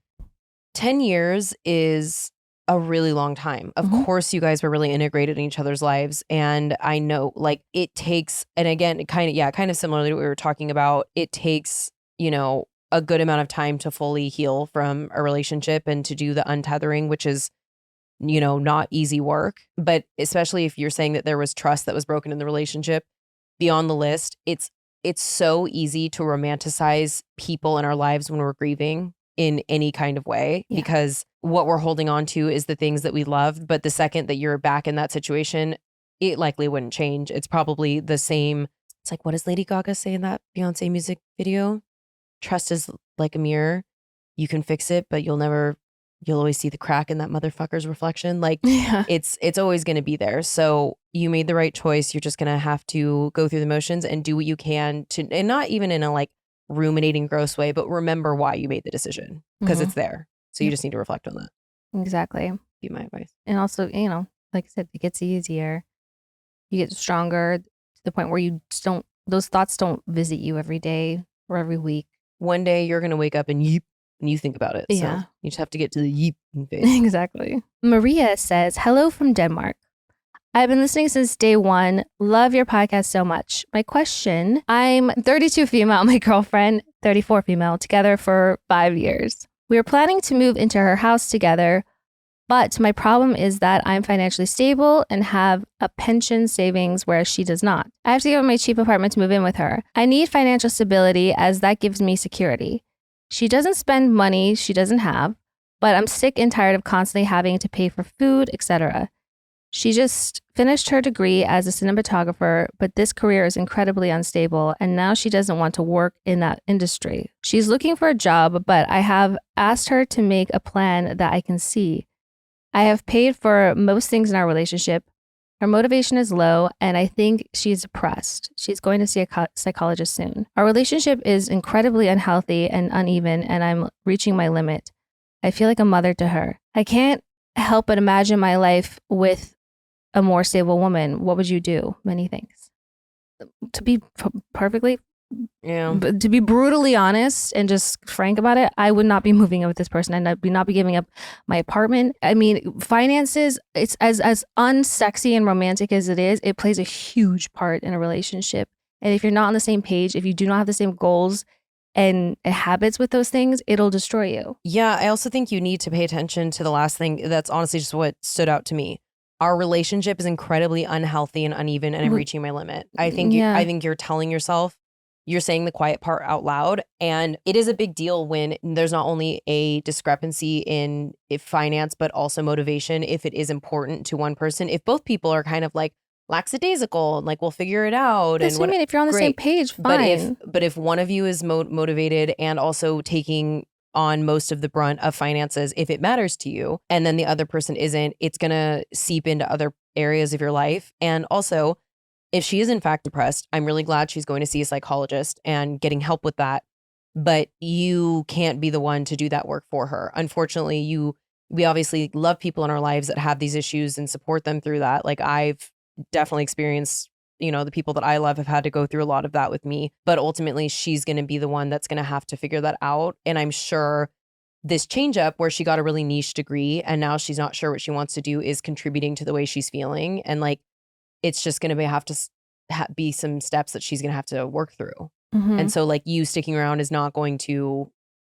10 years is a really long time. Of course, you guys were really integrated in each other's lives. And I know like it takes, and again, kind of similarly to what we were talking about, it takes, you know, a good amount of time to fully heal from a relationship and to do the untethering, which is, you know, not easy work. But especially if you're saying that there was trust that was broken in the relationship, beyond the list, it's so easy to romanticize people in our lives when we're grieving in any kind of way, because what we're holding on to is the things that we loved. But the second that you're back in that situation, it likely wouldn't change. It's probably the same. It's like, what does Lady Gaga say in that Beyonce music video? Trust is like a mirror. You can fix it, but you'll always see the crack in that motherfucker's reflection. Like it's always going to be there. So you made the right choice. You're just going to have to go through the motions and do what you can to, and not even in a like ruminating gross way, but remember why you made the decision because it's there. So you just need to reflect on that. Exactly. Be my advice. And also, you know, like I said, it gets easier. You get stronger to the point where those thoughts don't visit you every day or every week. One day you're going to wake up and yeep, and you think about it. Yeah. So you just have to get to the yeep phase. Exactly. Maria says, hello from Denmark. I've been listening since day one. Love your podcast so much. My question, I'm 32 female, my girlfriend, 34 female, together for 5 years. We are planning to move into her house together, but my problem is that I'm financially stable and have a pension savings whereas she does not. I have to give up my cheap apartment to move in with her. I need financial stability as that gives me security. She doesn't spend money she doesn't have, but I'm sick and tired of constantly having to pay for food, etc. She just finished her degree as a cinematographer, but this career is incredibly unstable, and now she doesn't want to work in that industry. She's looking for a job, but I have asked her to make a plan that I can see. I have paid for most things in our relationship. Her motivation is low, and I think she's depressed. She's going to see a psychologist soon. Our relationship is incredibly unhealthy and uneven, and I'm reaching my limit. I feel like a mother to her. I can't help but imagine my life with a more stable woman. What would you do? Many things. To be perfectly, to be brutally honest and just frank about it, I would not be moving in with this person. And I'd not be giving up my apartment. I mean, finances, it's as unsexy and romantic as it is, it plays a huge part in a relationship. And if you're not on the same page, if you do not have the same goals and habits with those things, it'll destroy you. Yeah, I also think you need to pay attention to the last thing. That's honestly just what stood out to me. Our relationship is incredibly unhealthy and uneven, and I'm reaching my limit. I think you're telling yourself, you're saying the quiet part out loud, and it is a big deal when there's not only a discrepancy in finance, but also motivation. If it is important to one person, if both people are kind of like lackadaisical and like we'll figure it out, and if you're on the same page, fine. But if one of you is motivated and also taking on most of the brunt of finances, if it matters to you, and then the other person isn't, it's gonna seep into other areas of your life. And also, if she is in fact depressed, I'm really glad she's going to see a psychologist and getting help with that. But you can't be the one to do that work for her. Unfortunately, we obviously love people in our lives that have these issues and support them through that. Like I've definitely experienced, the people that I love have had to go through a lot of that with me. But ultimately, she's going to be the one that's going to have to figure that out. And I'm sure this change up where she got a really niche degree and now she's not sure what she wants to do is contributing to the way she's feeling. And like, it's just going to have to be some steps that she's going to have to work through. Mm-hmm. And so like you sticking around is not going to,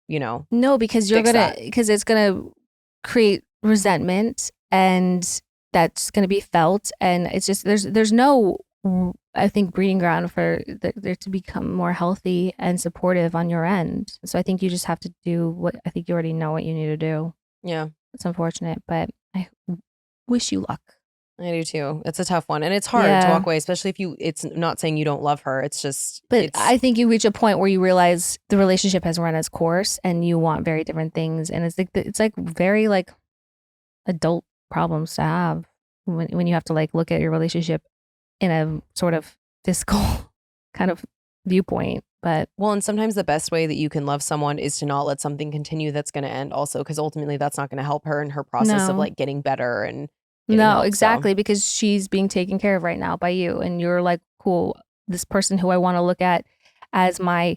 No, because because it's going to create resentment and that's going to be felt. And it's just, there's no I think, breeding ground for there to become more healthy and supportive on your end. So I think you just have to do what I think you already know what you need to do. Yeah. It's unfortunate, but I wish you luck. I do too. It's a tough one. And it's hard to walk away, especially if it's not saying you don't love her. It's just. But I think you reach a point where you realize the relationship has run its course and you want very different things. And it's like very like adult problems to have when you have to like look at your relationship in a sort of fiscal kind of viewpoint. But well, and sometimes the best way that you can love someone is to not let something continue that's going to end also, because ultimately that's not going to help her in her process of like getting better and help, exactly, because she's being taken care of right now by you, and you're like, cool, this person who I want to look at as my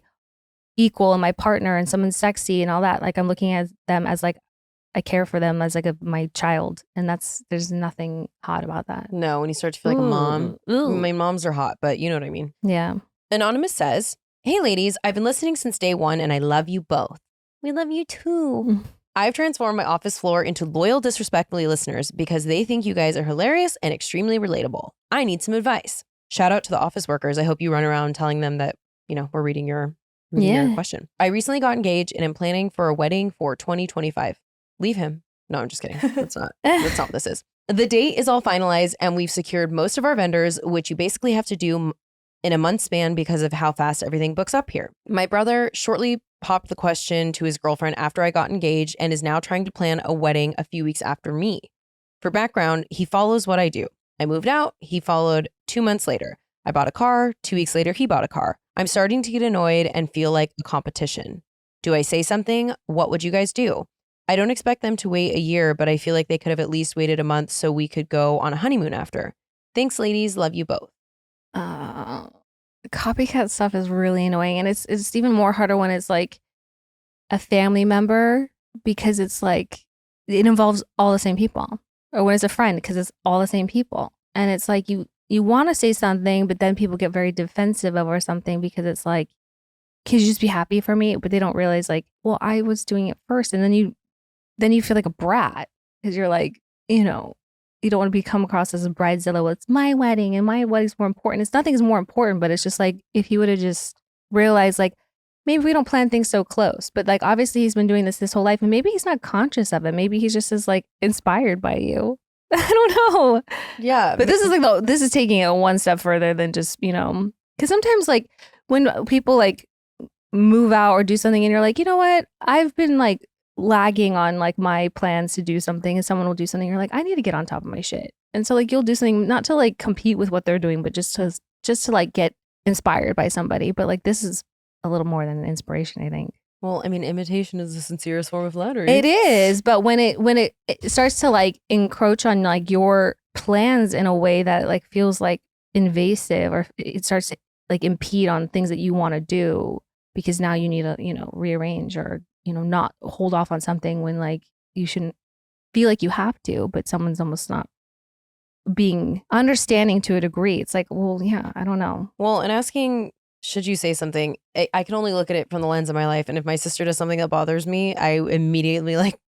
equal and my partner and someone sexy and all that, like I'm looking at them as like I care for them as like my child, and there's nothing hot about that. No, when you start to feel like a mom. My moms are hot, but you know what I mean. Yeah. Anonymous says, "Hey ladies, I've been listening since day one and I love you both." We love you too. I've transformed my office floor into loyal Disrespectfully listeners because they think you guys are hilarious and extremely relatable. I need some advice. Shout out to the office workers. I hope you run around telling them that, we're reading your question. I recently got engaged and am planning for a wedding for 2025. Leave him. No, I'm just kidding. That's not what this is. The date is all finalized and we've secured most of our vendors, which you basically have to do in a month span because of how fast everything books up here. My brother shortly popped the question to his girlfriend after I got engaged and is now trying to plan a wedding a few weeks after me. For background, he follows what I do. I moved out, he followed 2 months later. I bought a car, 2 weeks later he bought a car. I'm starting to get annoyed and feel like a competition. Do I say something? What would you guys do? I don't expect them to wait a year, but I feel like they could have at least waited a month so we could go on a honeymoon after. Thanks, ladies. Love you both. Copycat stuff is really annoying, and it's even more harder when it's like a family member, because it's like it involves all the same people, or when it's a friend because it's all the same people, and it's like you want to say something, but then people get very defensive over something because it's like, can you just be happy for me? But they don't realize like, well, I was doing it first, and then you feel like a brat because you're like, you don't want to come across as a bridezilla. Well, it's my wedding and my wedding's more important. It's nothing is more important, but it's just like, if he would have just realized like, maybe we don't plan things so close, but like, obviously he's been doing this whole life and maybe he's not conscious of it. Maybe he's just as like inspired by you. I don't know. Yeah. But this is like, this is taking it one step further than just, because sometimes like when people like move out or do something and you're like, you know what? I've been like lagging on like my plans to do something, and someone will do something, you're like, I need to get on top of my shit. And so like you'll do something not to like compete with what they're doing, but just to like get inspired by somebody. But like this is a little more than an inspiration, I think. Well, I mean, imitation is the sincerest form of flattery. It is, but when it starts to like encroach on like your plans in a way that like feels like invasive, or it starts to like impede on things that you want to do because now you need to rearrange, or not hold off on something when like you shouldn't feel like you have to, but someone's almost not being understanding to a degree. It's like, well, yeah, I don't know. Well, and asking, should you say something? I can only look at it from the lens of my life. And if my sister does something that bothers me, I immediately like,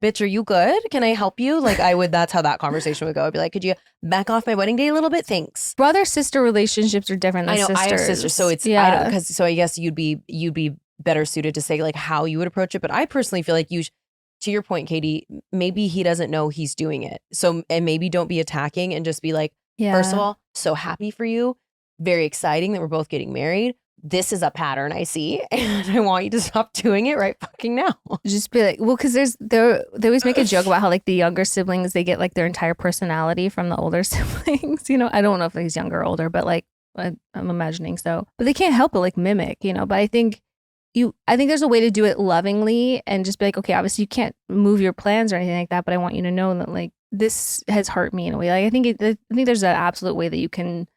bitch, are you good? Can I help you? Like that's how that conversation would go. I'd be like, could you back off my wedding day a little bit? Thanks. Brother-sister relationships are different than sisters. I have sisters. So it's, yeah. So I guess you'd be better suited to say like how you would approach it. But I personally feel like to your point, Katie, maybe he doesn't know he's doing it. So, and maybe don't be attacking and just be like, first of all, so happy for you. Very exciting that we're both getting married. This is a pattern I see, and I want you to stop doing it right fucking now. Just be like, well, because they always make a joke about how like the younger siblings, they get like their entire personality from the older siblings. I don't know if he's younger or older, but like I'm imagining so. But they can't help but like mimic, But I think there's a way to do it lovingly and just be like, okay, obviously you can't move your plans or anything like that, but I want you to know that like this has hurt me in a way. Like I think there's an absolute way that you can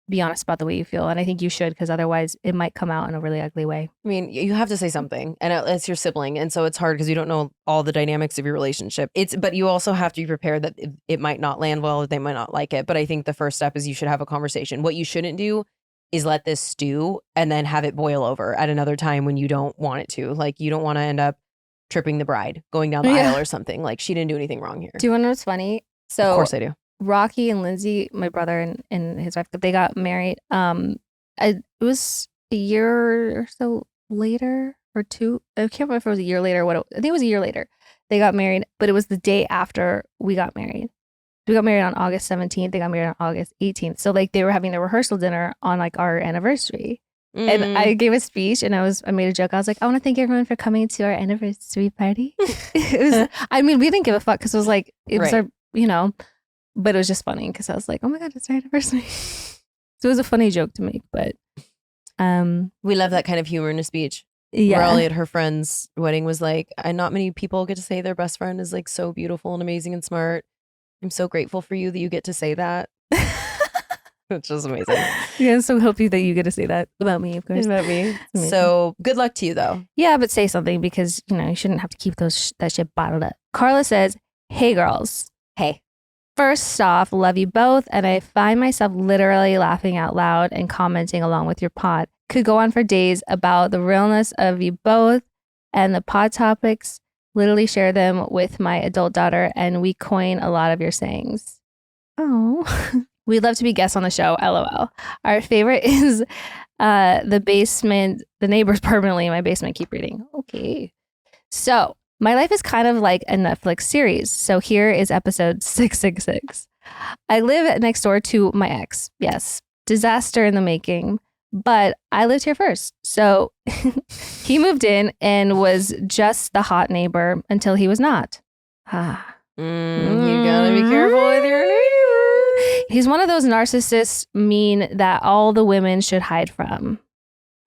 be honest about the way you feel, and I think you should, because otherwise it might come out in a really ugly way. I mean, you have to say something, and it's your sibling, and so it's hard because you don't know all the dynamics of your relationship. But you also have to be prepared that it might not land well, they might not like it. But I think the first step is you should have a conversation. What you shouldn't do is let this stew and then have it boil over at another time when you don't want it to. Like you don't want to end up tripping the bride going down the aisle or something. Like she didn't do anything wrong here. Do you want to know what's funny? So of course I do. Rocky and Lindsay, my brother and his wife, they got married. It was a year or so later or two. I can't remember if it was a year later or what. I think it was a year later. They got married, but it was the day after we got married. We got married on August 17th. They got married on August 18th. So like they were having their rehearsal dinner on like our anniversary. And I gave a speech and I made a joke. I was like, I want to thank everyone for coming to our anniversary party. I mean, we didn't give a fuck because it was like, it was our, you know, but it was just funny because I was like, oh my God, it's our anniversary. So it was a funny joke to make, but. We love that kind of humor in a speech. Yeah. Raleigh at her friend's wedding was like, not many people get to say their best friend is like so beautiful and amazing and smart. I'm so grateful for you that you get to say that. Which is amazing. Yeah, so happy that you get to say that about me, of course. About me. So good luck to you, though. Yeah, but say something because, you know, you shouldn't have to keep that shit bottled up. Carla says, hey, girls. Hey. First off, love you both. And I find myself literally laughing out loud and commenting along with your pod. Could go on for days about the realness of you both and the pod topics. Literally share them with my adult daughter and we coin a lot of your sayings. Oh. We'd love to be guests on the show, LOL. Our favorite is the basement, the neighbors permanently in my basement. Keep reading. Okay. So my life is kind of like a Netflix series. So here is episode 666. I live next door to my ex. Yes. Disaster in the making. But I lived here first. So he moved in and was just the hot neighbor until he was not. You gotta be careful with your neighbor. He's one of those narcissists mean that all the women should hide from.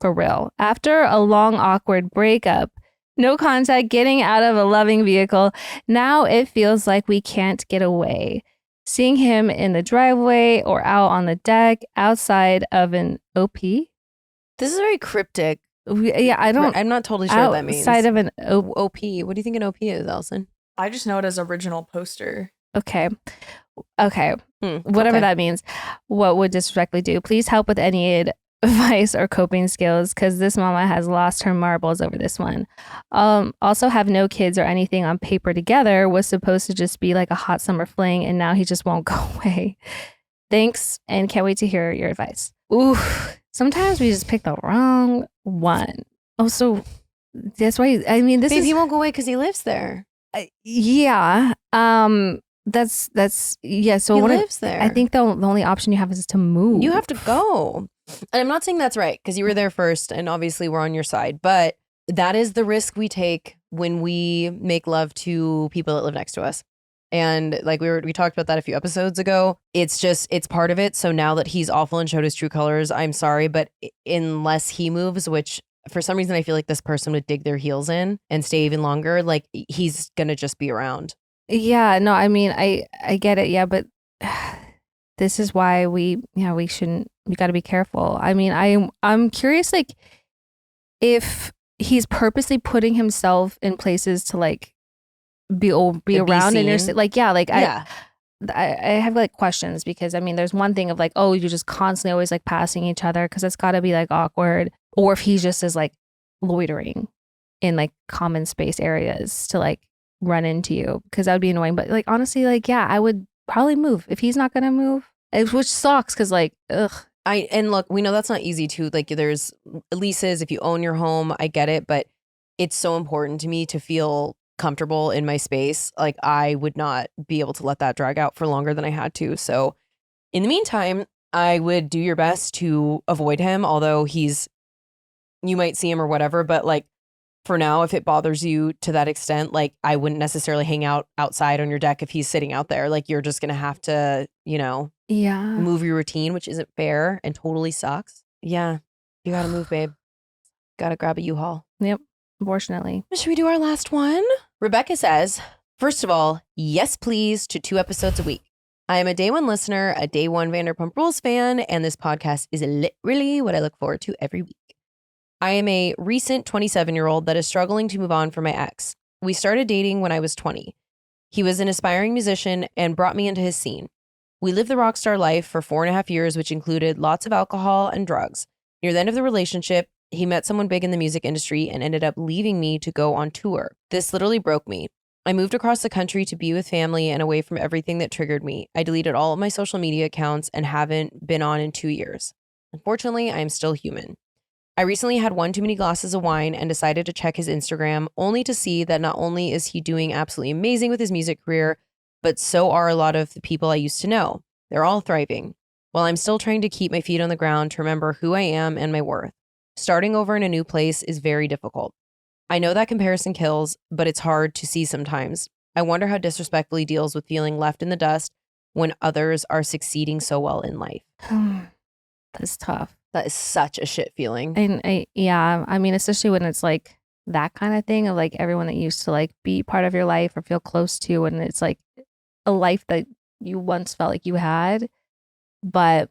For real. After a long, awkward breakup, no contact, getting out of a loving vehicle, now it feels like we can't get away. Seeing him in the driveway or out on the deck outside of an OP. This is very cryptic. Yeah, I'm not totally sure what that means. Outside of an OP. What do you think an OP is, Allison? I just know it as original poster. Okay. Whatever that means. What would disrespectfully do? Please help with any advice or coping skills because this mama has lost her marbles over this one. Also have no kids or anything on paper together. Was supposed to just be like a hot summer fling and now he just won't go away. Thanks and can't wait to hear your advice. Ooh, sometimes we just pick the wrong one. Oh, so that's why, I mean, this Babe, is... he won't go away because he lives there. Yeah. That's yeah. So he lives there. I think the only option you have is to move. You have to go. And I'm not saying that's right because you were there first and obviously we're on your side, but that is the risk we take when we make love to people that live next to us. And like we talked about that a few episodes ago. It's part of it. So now that he's awful and showed his true colors, I'm sorry, but unless he moves, which for some reason I feel like this person would dig their heels in and stay even longer, like he's gonna just be around. Yeah, no, I mean, I get it. Yeah, but this is why we got to be careful. I mean, I'm curious, like, if he's purposely putting himself in places to like be around in your like, yeah, like I have like questions because I mean, there's one thing of like, oh, you're just constantly always like passing each other because it's got to be like awkward, or if he just is like loitering in like common space areas to like run into you because that would be annoying. But like honestly, like yeah, I would probably move if he's not gonna move, which sucks because like ugh. And look, we know that's not easy too. Like there's leases if you own your home. I get it, but it's so important to me to feel comfortable in my space. Like I would not be able to let that drag out for longer than I had to. So in the meantime, I would do your best to avoid him. Although you might see him or whatever, but like. For now, if it bothers you to that extent, like I wouldn't necessarily hang out outside on your deck if he's sitting out there. Like you're just going to have to, move your routine, which isn't fair and totally sucks. Yeah. You got to move, babe. Got to grab a U-Haul. Yep. Unfortunately. Should we do our last one? Rebecca says, first of all, yes, please to 2 episodes a week. I am a day one listener, a day one Vanderpump Rules fan, and this podcast is literally what I look forward to every week. I am a recent 27-year-old that is struggling to move on from my ex. We started dating when I was 20. He was an aspiring musician and brought me into his scene. We lived the rock star life for 4.5 years, which included lots of alcohol and drugs. Near the end of the relationship, he met someone big in the music industry and ended up leaving me to go on tour. This literally broke me. I moved across the country to be with family and away from everything that triggered me. I deleted all of my social media accounts and haven't been on in 2 years. Unfortunately, I am still human. I recently had one too many glasses of wine and decided to check his Instagram, only to see that not only is he doing absolutely amazing with his music career, but so are a lot of the people I used to know. They're all thriving, while I'm still trying to keep my feet on the ground to remember who I am and my worth. Starting over in a new place is very difficult. I know that comparison kills, but it's hard to see sometimes. I wonder how Disrespectfully deals with feeling left in the dust when others are succeeding so well in life. That's tough. That is such a shit feeling. And I mean, especially when it's like that kind of thing of like everyone that used to like be part of your life or feel close to, and it's like a life that you once felt like you had. But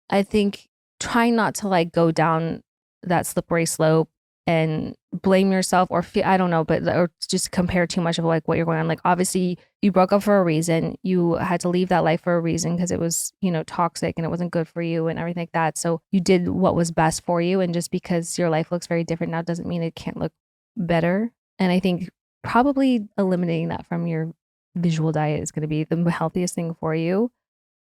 I think trying not to like go down that slippery slope and blame yourself or feel, I don't know, but or just compare too much of like what you're going on. Like obviously you broke up for a reason. You had to leave that life for a reason because it was, you know, toxic and it wasn't good for you and everything like that. So you did what was best for you. And just because your life looks very different now doesn't mean it can't look better. And I think probably eliminating that from your visual diet is going to be the healthiest thing for you.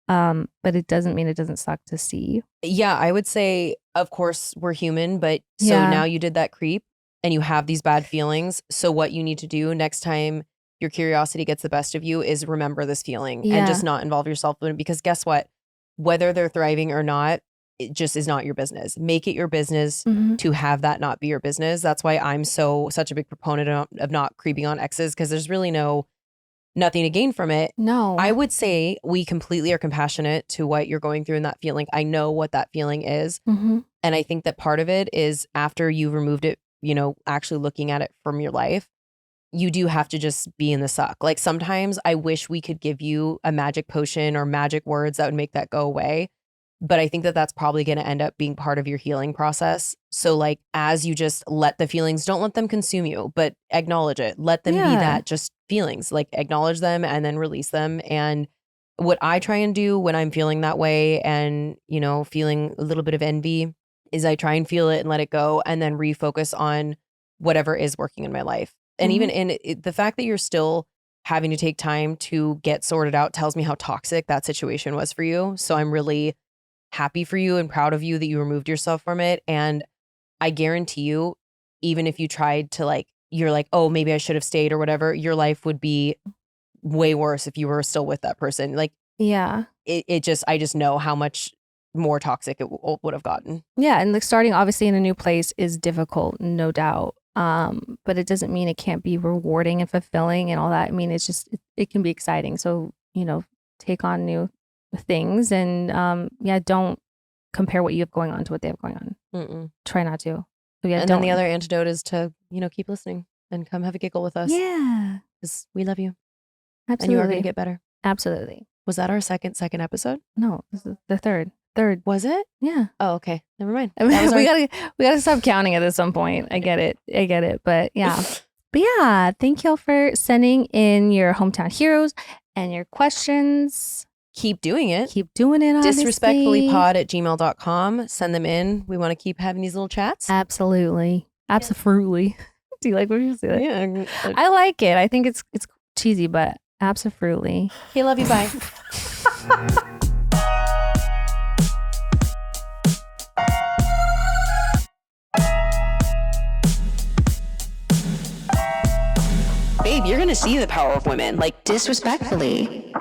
But it doesn't mean it doesn't suck to see. Yeah, I would say, of course, we're human, but so Yeah. now you did that creep and you have these bad feelings. So what you need to do next time your curiosity gets the best of you is remember this feeling Yeah. and just not involve yourself in it, because guess what? Whether they're thriving or not, it just is not your business. Make it your business to have that not be your business. That's why I'm such a big proponent of not creeping on exes, because there's really nothing to gain from it. No. I would say we completely are compassionate to what you're going through in that feeling. I know what that feeling is. Mm-hmm. And I think that part of it is after you've removed it, you know, actually looking at it from your life, you do have to just be in the suck. Like sometimes I wish we could give you a magic potion or magic words that would make that go away. But I think that that's probably going to end up being part of your healing process. So like, as you just let the feelings, don't let them consume you, but acknowledge it. Let them be Yeah. that, just feelings, like acknowledge them and then release them. And what I try and do when I'm feeling that way and, you know, feeling a little bit of envy is I try and feel it and let it go and then refocus on whatever is working in my life. And even in it, the fact that you're still having to take time to get sorted out tells me how toxic that situation was for you. So I'm really happy for you and proud of you that you removed yourself from it. And I guarantee you, even if you tried to like, you're like, oh, maybe I should have stayed or whatever, your life would be way worse if you were still with that person. Like, Yeah. I just know how much more toxic it would have gotten. Yeah. And like starting obviously in a new place is difficult, no doubt. But it doesn't mean it can't be rewarding and fulfilling and all that. I mean, it's just, it can be exciting. So, you know, take on new things and don't compare what you have going on to what they have going on. Mm-mm. Try not to. So yeah, And don't. then the other antidote is to, you know, keep listening and come have a giggle with us. Yeah. Because we love you. Absolutely. And you are going to get better. Absolutely. Was that our second episode? No, this is the third. Was it? Yeah. Oh, okay. Never mind. I mean, That was we our- gotta stop counting it at some point. I get it. But yeah. But yeah, thank y'all for sending in your hometown heroes and your questions. Keep doing it. Keep doing it. Obviously. Disrespectfullypod@gmail.com. Send them in. We want to keep having these little chats. Absolutely. Absolutely. Do you like when you say that? Yeah. I like it. I think it's cheesy, but absolutely. Hey, love you. Bye. Babe, you're going to see the power of women. Like, Disrespectfully.